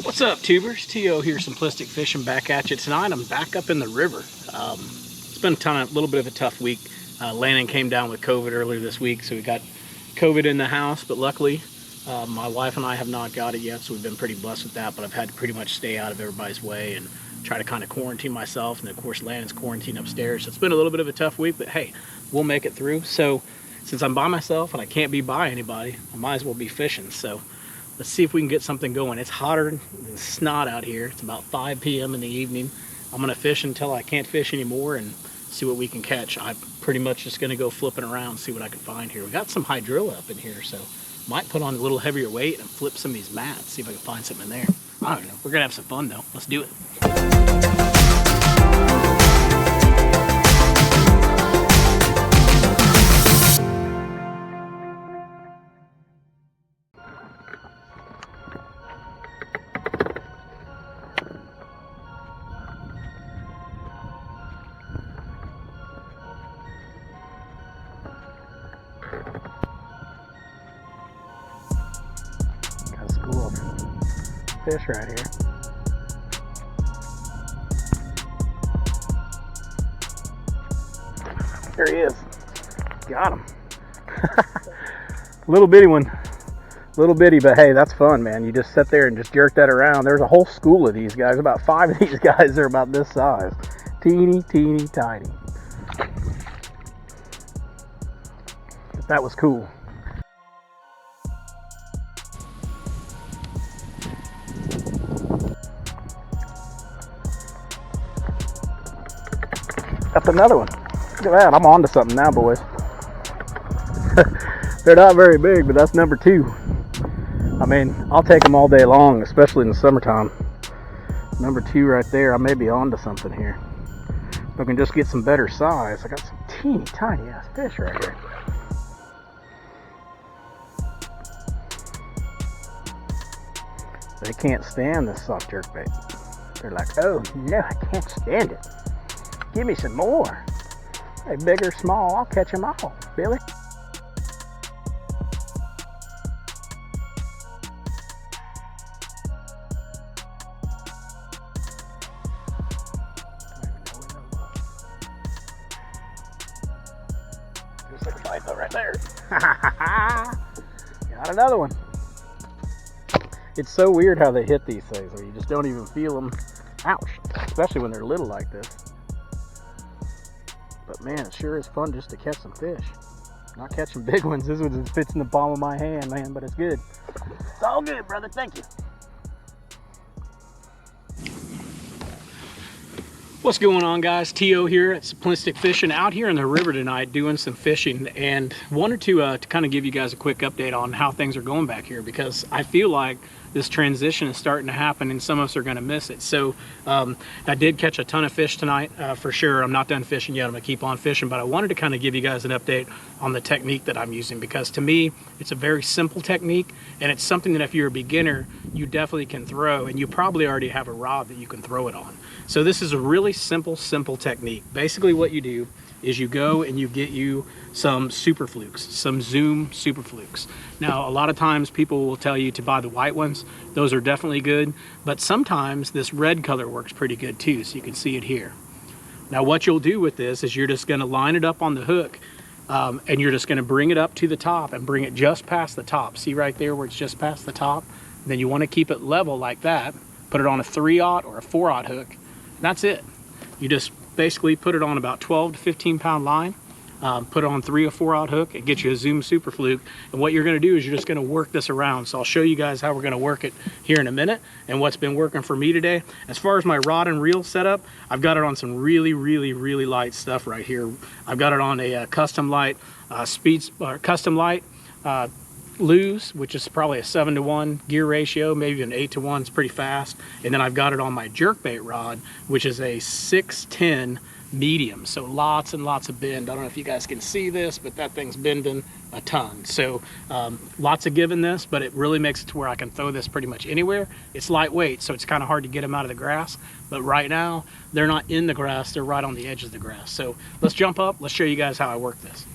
What's up, tubers? T.O. here, Simplistic Fishing, back at you tonight. I'm back up in the river. It's been a little bit of a tough week. Landon came down with COVID earlier this week, so we got COVID in the house, but luckily my wife and I have not got it yet, so we've been pretty blessed with that, but I've had to pretty much stay out of everybody's way and try to kind of quarantine myself, and of course Landon's quarantined upstairs, so it's been a little bit of a tough week, but hey, we'll make it through. So since I'm by myself and I can't be by anybody, I might as well be fishing. So let's see if we can get something going. It's hotter than snot out here. It's about 5 p.m. in the evening. I'm gonna fish until I can't fish anymore and see what we can catch. I'm pretty much just gonna go flipping around, see what I can find here. We got some hydrilla up in here, so might put on a little heavier weight and flip some of these mats, see if I can find something in there. I don't know. We're gonna have some fun though. Let's do it. Fish right here. There he is. Got him. Little bitty one. Little bitty, but hey, that's fun, man. You just sit there and just jerk that around. There's a whole school of these guys. About 5 of these guys are about this size. Teeny, teeny, tiny. That was cool. That's another one. Look at that. I'm on to something now, boys. They're not very big, but that's number 2. I mean, I'll take them all day long, especially in the summertime. Number 2 right there. I may be on to something here. If I can just get some better size. I got some teeny tiny ass fish right here. They can't stand this soft jerkbait. They're like, oh no, I can't stand it. Give me some more. Hey, big or small, I'll catch them all, Billy. Just like a bite though right there. Got another one. It's so weird how they hit these things, where you just don't even feel them. Ouch, especially when they're little like this. But man, it sure is fun just to catch some fish. Not catching big ones. This one just fits in the palm of my hand, man, but it's good. It's all good, brother. Thank you. What's going on, guys? T.O. here at Simplistic Fishing, out here in the river tonight doing some fishing, and wanted to kind of give you guys a quick update on how things are going back here, because I feel like this transition is starting to happen and some of us are going to miss it. So I did catch a ton of fish tonight, for sure. I'm not done fishing yet. I'm gonna keep on fishing, but I wanted to kind of give you guys an update on the technique that I'm using, because to me it's a very simple technique, and it's something that if you're a beginner you definitely can throw, and you probably already have a rod that you can throw it on. So this is a really simple technique. Basically what you do is you go and you get you some super flukes, some Zoom super flukes. Now, a lot of times people will tell you to buy the white ones. Those are definitely good, but sometimes this red color works pretty good too, so you can see it here. Now what you'll do with this is you're just gonna line it up on the hook, and you're just gonna bring it up to the top and bring it just past the top. See right there where it's just past the top? And then you wanna keep it level like that. Put it on a 3/0 or a 4/0 hook. That's it. You just basically put it on about 12 to 15 pound line, put it on 3 or 4/0 hook, and get you a Zoom super fluke. And what you're going to do is you're just going to work this around. So I'll show you guys how we're going to work it here in a minute and what's been working for me today. As far as my rod and reel setup, I've got it on some really light stuff right here. I've got it on a custom light lose, which is probably a 7-to-1 gear ratio, maybe an 8-to-1. It's pretty fast. And then I've got it on my jerkbait rod, which is a 610 medium, so lots and lots of bend. I don't know if you guys can see this, but that thing's bending a ton. So lots of give in this, but it really makes it to where I can throw this pretty much anywhere. It's lightweight, so it's kind of hard to get them out of the grass, but right now they're not in the grass, they're right on the edge of the grass. So let's jump up, let's show you guys how I work this.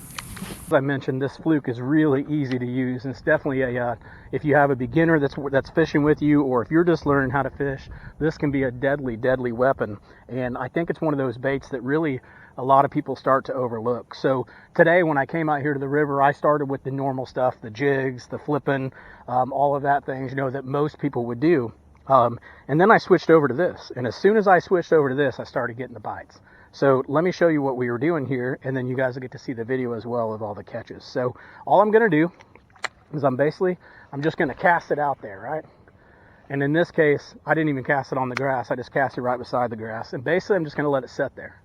As I mentioned, this Fluke is really easy to use, and it's definitely a if you have a beginner that's fishing with you, or if you're just learning how to fish, this can be a deadly weapon. And I think it's one of those baits that really a lot of people start to overlook. So today when I came out here to the river, I started with the normal stuff, the jigs, the flipping, all of that things, you know, that most people would do. And then I switched over to this, and as soon as I switched over to this, I started getting the bites. So let me show you what we were doing here, and then you guys will get to see the video as well of all the catches. So all I'm going to do is I'm just going to cast it out there, right? And in this case, I didn't even cast it on the grass. I just cast it right beside the grass. And basically, I'm just going to let it sit there.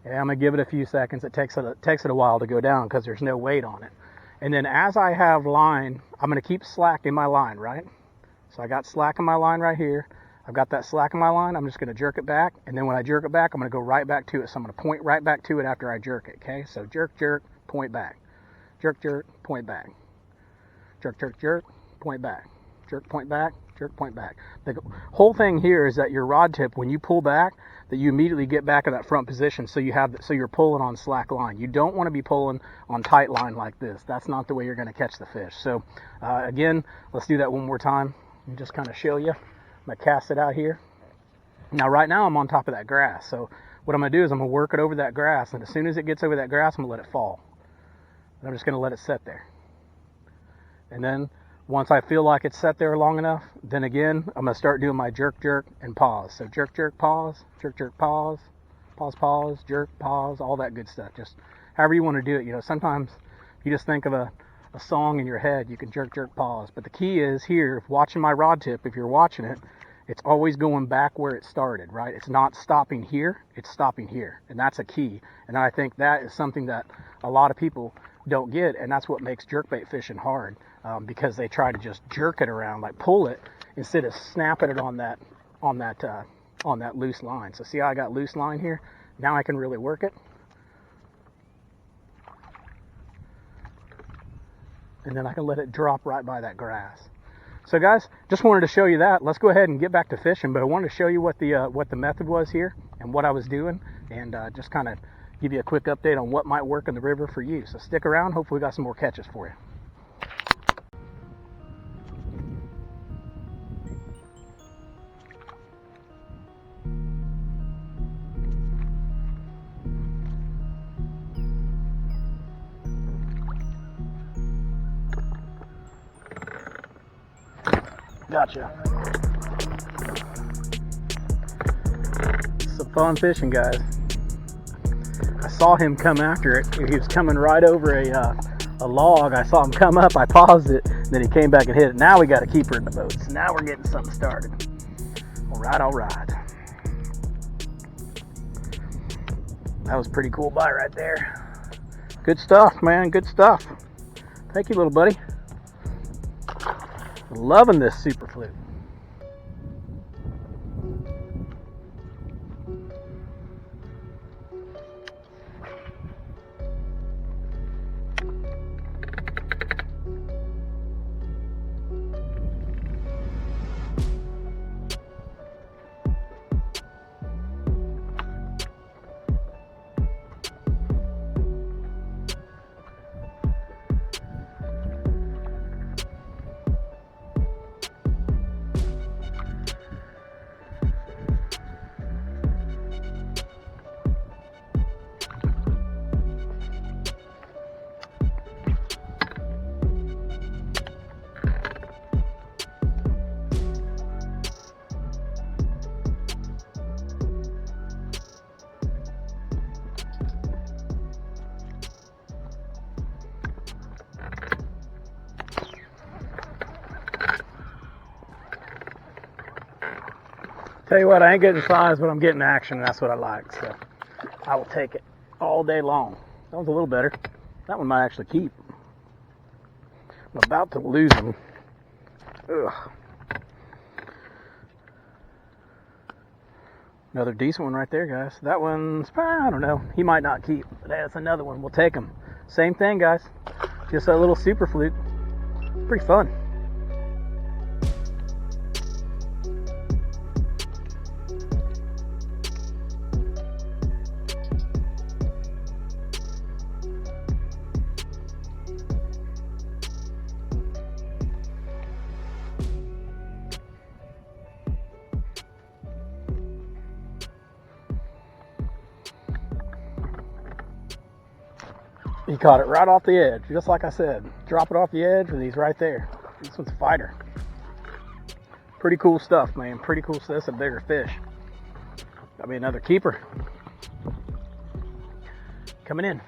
And I'm going to give it a few seconds. It takes it a while to go down because there's no weight on it. And then as I have line, I'm going to keep slack in my line, right? So I got slack in my line right here. I've got that slack in my line. I'm just going to jerk it back. And then when I jerk it back, I'm going to go right back to it. So I'm going to point right back to it after I jerk it, okay? So jerk, jerk, point back. Jerk, jerk, point back. Jerk, jerk, jerk, point back. Jerk, point back, jerk, point back. The whole thing here is that your rod tip, when you pull back, that you immediately get back in that front position so you're pulling on slack line. You don't want to be pulling on tight line like this. That's not the way you're going to catch the fish. So again, let's do that one more time and just kind of show you. I'm going to cast it out here. Now right now I'm on top of that grass. So what I'm going to do is I'm going to work it over that grass, and as soon as it gets over that grass, I'm going to let it fall. And I'm just going to let it sit there. And then once I feel like it's set there long enough, then again, I'm going to start doing my jerk, jerk, and pause. So jerk, jerk, pause, jerk, jerk, pause, pause, pause, jerk, pause, all that good stuff. Just however you want to do it. You know, sometimes you just think of a song in your head, you can jerk, jerk, pause. But the key is here, watching my rod tip, if you're watching it, it's always going back where it started, right? It's not stopping here, it's stopping here. And that's a key. And I think that is something that a lot of people don't get, and that's what makes jerkbait fishing hard, because they try to just jerk it around, like pull it, instead of snapping it on that loose line. So see how I got loose line here? Now I can really work it. And then I can let it drop right by that grass. So guys, just wanted to show you that. Let's go ahead and get back to fishing, but I wanted to show you what the method was here and what I was doing, and just kind of give you a quick update on what might work in the river for you. So stick around, hopefully we got some more catches for you. Gotcha. Some fun fishing, guys. I saw him come after it. He was coming right over a log. I saw him come up. I paused it. Then he came back and hit it. Now we got a keeper in the boat. So now we're getting something started. All right, all right. That was a pretty cool bite right there. Good stuff, man. Good stuff. Thank you, little buddy. Loving this Super Fluke. Tell you what, I ain't getting size, but I'm getting action, and that's what I like. So I will take it all day long. That one's a little better. That one might actually keep. I'm about to lose him. Ugh. Another decent one right there, guys. That one's, I don't know. He might not keep, but that's another one. We'll take him. Same thing, guys. Just a little Super Fluke. Pretty fun. He caught it right off the edge, just like I said. Drop it off the edge and he's right there. This one's a fighter. Pretty cool stuff, man. Pretty cool stuff. That's a bigger fish. That'll be another keeper. Coming in.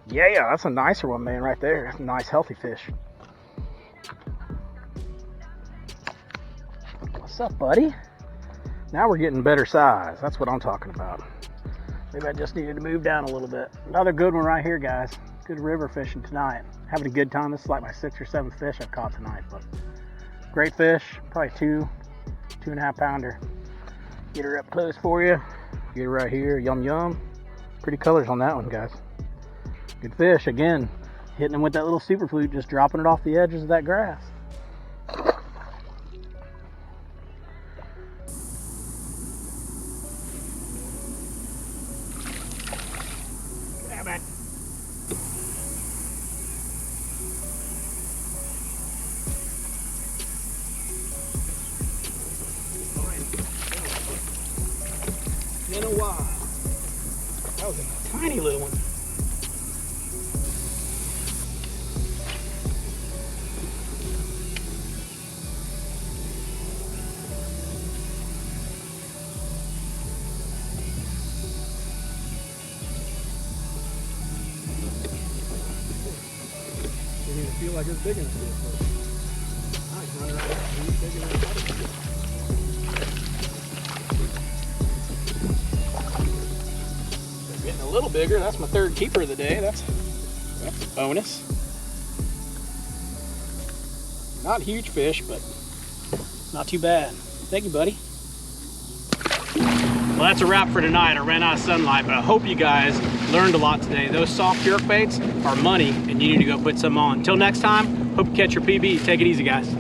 Yeah, that's a nicer one, man, right there. That's a nice, healthy fish. What's up, buddy? Now we're getting better size. That's what I'm talking about. Maybe I just needed to move down a little bit. Another good one right here, guys. Good river fishing tonight. Having a good time. This is like my 6th or 7th fish I've caught tonight, but great fish. Probably 2.5 pounder. Get her up close for you. Get her right here. Yum yum. Pretty colors on that one, guys. Good fish. Again, hitting them with that little super flute, just dropping it off the edges of that grass. In a while. That was a tiny little one. Didn't even feel like it was big enough to be a nice running around. Bigger than I thought it would be. Getting a little bigger. That's my 3rd keeper of the day. That's a bonus. Not huge fish, but not too bad. Thank you, buddy. Well, that's a wrap for tonight. I ran out of sunlight, but I hope you guys learned a lot today. Those soft jerk baits are money, and you need to go put some on. Until next time, hope you catch your PB. Take it easy, guys.